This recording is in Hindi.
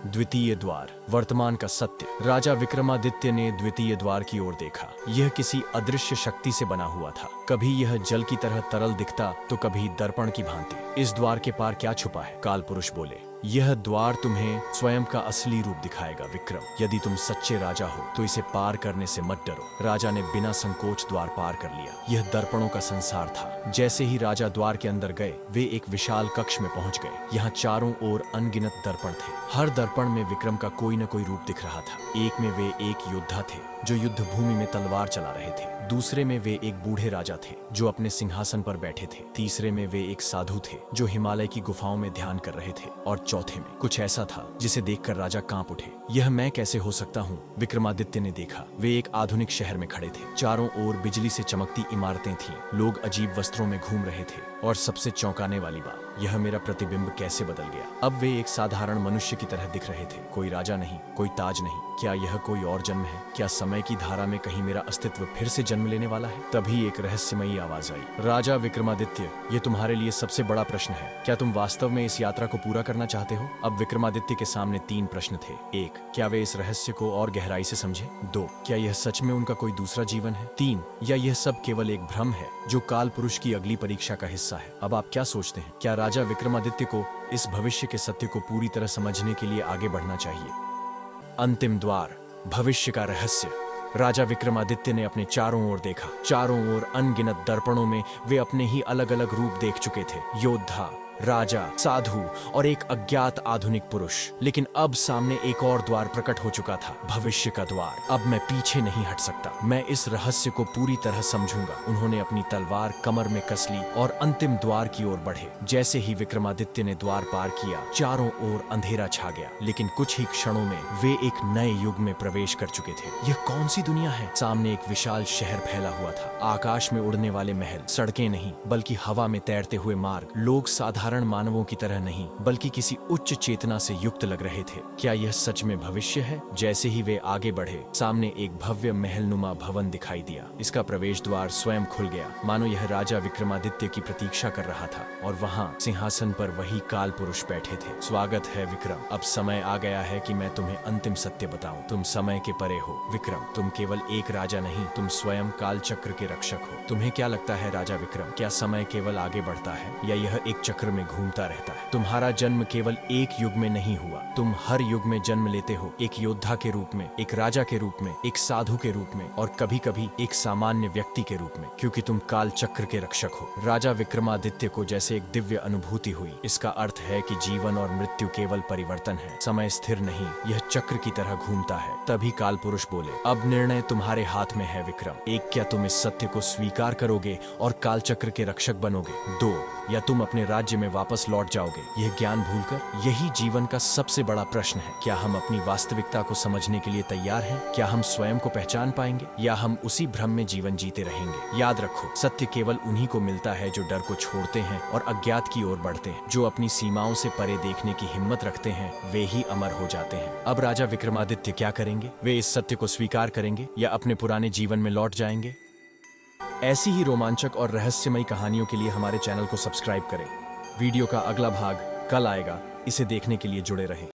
द्वितीय द्वार, वर्तमान का सत्य। राजा विक्रमादित्य ने द्वितीय द्वार की ओर देखा। यह किसी अदृश्य शक्ति से बना हुआ था। कभी यह जल की तरह तरल दिखता तो कभी दर्पण की भांति। इस द्वार के पार क्या छुपा है? काल पुरुष बोले, यह द्वार तुम्हें स्वयं का असली रूप दिखाएगा विक्रम। यदि तुम सच्चे राजा हो तो इसे पार करने से मत डरो। राजा ने बिना संकोच द्वार पार कर लिया। यह दर्पणों का संसार था। जैसे ही राजा द्वार के अंदर गए, वे एक विशाल कक्ष में पहुंच गए। यहाँ चारों ओर अनगिनत दर्पण थे। हर दर्पण में विक्रम का कोई न कोई रूप दिख रहा था। एक में वे एक योद्धा थे जो युद्ध भूमि में तलवार चला रहे थे। दूसरे में वे एक बूढ़े राजा थे जो अपने सिंहासन पर बैठे थे। तीसरे में वे एक साधु थे जो हिमालय की गुफाओं में ध्यान कर रहे थे। और चौथे में कुछ ऐसा था जिसे देखकर राजा कांप उठे। यह मैं कैसे हो सकता हूँ? विक्रमादित्य ने देखा। वे एक आधुनिक शहर में खड़े थे। चारों ओर बिजली से चमकती इमारतें थीं। लोग अजीब वस्त्रों में घूम रहे थे। और सबसे चौंकाने वाली बात, यह मेरा प्रतिबिंब कैसे बदल गया। अब वे एक साधारण मनुष्य की तरह दिख रहे थे। कोई राजा नहीं, कोई ताज नहीं। क्या यह कोई और जन्म है? क्या समय की धारा में कहीं मेरा अस्तित्व फिर से जन्म लेने वाला है? तभी एक रहस्यमयी आवाज आई, राजा विक्रमादित्य, ये तुम्हारे लिए सबसे बड़ा प्रश्न है। क्या तुम वास्तव में इस यात्रा को पूरा करना चाहते हो? अब विक्रमादित्य के सामने 3 प्रश्न थे। 1, क्या वे इस रहस्य को और गहराई से समझे? 2, क्या यह सच में उनका कोई दूसरा जीवन है? 3, या यह सब केवल एक भ्रम है जो काल पुरुष की अगली परीक्षा का हिस्सा है? अब आप क्या सोचते हैं? क्या राजा विक्रमादित्य को इस भविष्य के सत्य को पूरी तरह समझने के लिए आगे बढ़ना चाहिए? अंतिम द्वार, भविष्य का रहस्य। राजा विक्रमादित्य ने अपने चारों ओर देखा। चारों ओर अनगिनत दर्पणों में वे अपने ही अलग अलग रूप देख चुके थे। योद्धा, राजा, साधु और एक अज्ञात आधुनिक पुरुष। लेकिन अब सामने एक और द्वार प्रकट हो चुका था, भविष्य का द्वार। अब मैं पीछे नहीं हट सकता। मैं इस रहस्य को पूरी तरह समझूंगा। उन्होंने अपनी तलवार कमर में कस ली और अंतिम द्वार की ओर बढ़े। जैसे ही विक्रमादित्य ने द्वार पार किया, चारों ओर अंधेरा छा गया। लेकिन कुछ ही क्षणों में वे एक नए युग में प्रवेश कर चुके थे। यह कौन सी दुनिया है? सामने एक विशाल शहर फैला हुआ था। आकाश में उड़ने वाले महल, सड़कें नहीं बल्कि हवा में तैरते हुए मार्ग। लोग साधारण मानवों की तरह नहीं बल्कि किसी उच्च चेतना से युक्त लग रहे थे। क्या यह सच में भविष्य है? जैसे ही वे आगे बढ़े, सामने एक भव्य महलनुमा भवन दिखाई दिया। इसका प्रवेश द्वार स्वयं खुल गया, मानो यह राजा विक्रमादित्य की प्रतीक्षा कर रहा था। और वहां सिंहासन पर वही काल पुरुष बैठे थे। स्वागत है विक्रम, अब समय आ गया है कि मैं तुम्हें अंतिम सत्य बताऊं। तुम समय के परे हो विक्रम। तुम केवल एक राजा नहीं, तुम स्वयं काल चक्र के रक्षक हो। तुम्हें क्या लगता है राजा विक्रम, क्या समय केवल आगे बढ़ता है या यह एक चक्र में घूमता रहता है? तुम्हारा जन्म केवल एक युग में नहीं हुआ, तुम हर युग में जन्म लेते हो। एक योद्धा के रूप में, एक राजा के रूप में, एक साधु के रूप में और कभी कभी एक सामान्य व्यक्ति के रूप में, क्योंकि तुम काल चक्र के रक्षक हो। राजा विक्रमादित्य को जैसे एक दिव्य अनुभूति हुई। इसका अर्थ है कि जीवन और मृत्यु केवल परिवर्तन है, समय स्थिर नहीं, यह चक्र की तरह घूमता है। तभी काल पुरुष बोले, अब निर्णय तुम्हारे हाथ में है विक्रम। 1, क्या तुम इस सत्य को स्वीकार करोगे और काल चक्र के रक्षक बनोगे? 2, या तुम अपने राज्य में वापस लौट जाओगे यह ज्ञान भूलकर? यही जीवन का सबसे बड़ा प्रश्न है। क्या हम अपनी वास्तविकता को समझने के लिए तैयार हैं? क्या हम स्वयं को पहचान पाएंगे या हम उसी भ्रम में जीवन जीते रहेंगे? याद रखो, सत्य केवल उन्हीं को मिलता है जो डर को छोड़ते हैं और अज्ञात की ओर बढ़ते हैं। जो अपनी सीमाओं से परे देखने की हिम्मत रखते हैं, वे ही अमर हो जाते हैं। अब राजा विक्रमादित्य क्या करेंगे? वे इस सत्य को स्वीकार करेंगे या अपने पुराने जीवन में लौट जाएंगे? ऐसी ही रोमांचक और रहस्यमयी कहानियों के लिए हमारे चैनल को सब्सक्राइब करें। वीडियो का अगला भाग कल आएगा, इसे देखने के लिए जुड़े रहें।